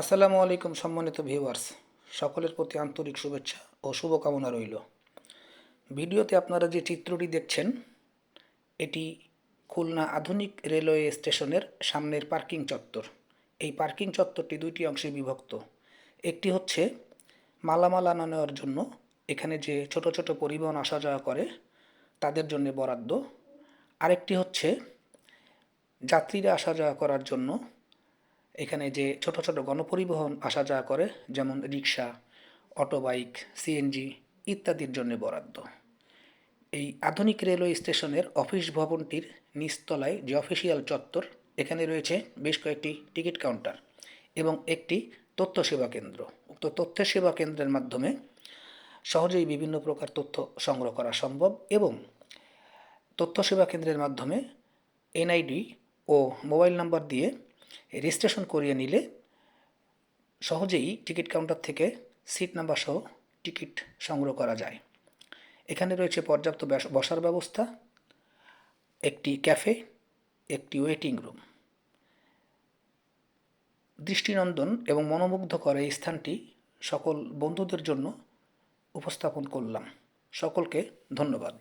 আসসালামু আলাইকুম সম্মানিত ভিউয়ার্স, সকলের প্রতি আন্তরিক শুভেচ্ছা ও শুভকামনা রইল। ভিডিওতে আপনারা যে চিত্রটি দেখছেন এটি খুলনা আধুনিক রেলওয়ে স্টেশনের সামনের পার্কিং চত্বর। এই পার্কিং চত্বরটি দুইটি অংশে বিভক্ত। একটি হচ্ছে মালামাল আনা নেওয়ার জন্য, এখানে যে ছোট ছোট পরিবহন আসা যাওয়া করে তাদের জন্য বরাদ্দ। আরেকটি হচ্ছে যাত্রীরা আসা যাওয়া করার জন্য, এখানে যে ছোট ছোট গণপরিবহন আসা যাওয়া করে যেমন রিক্সা, অটোবাইক, সিএনজি ইত্যাদির জন্য বরাদ্দ। এই আধুনিক রেলওয়ে স্টেশনের অফিস ভবনটির নিচতলায় যে অফিসিয়াল চত্বর, এখানে রয়েছে বেশ কয়েকটি টিকিট কাউন্টার এবং একটি তথ্য সেবা কেন্দ্র। উক্ত তথ্য সেবা কেন্দ্রের মাধ্যমে সহজেই বিভিন্ন প্রকার তথ্য সংগ্রহ করা সম্ভব এবং তথ্য সেবা কেন্দ্রের মাধ্যমে এনআইডি ও মোবাইল নাম্বার দিয়ে রেজিস্ট্রেশন করিয়ে নিলে সহজেই টিকিট কাউন্টার থেকে সিট নাম্বার সহ টিকিট সংগ্রহ করা যায়। এখানে রয়েছে পর্যাপ্ত বসার ব্যবস্থা, একটি ক্যাফে, একটি ওয়েটিং রুম। দৃষ্টিনন্দন এবং মনোমুগ্ধকর এই স্থানটি সকল বন্ধুদের জন্য উপস্থাপন করলাম। সকলকে ধন্যবাদ।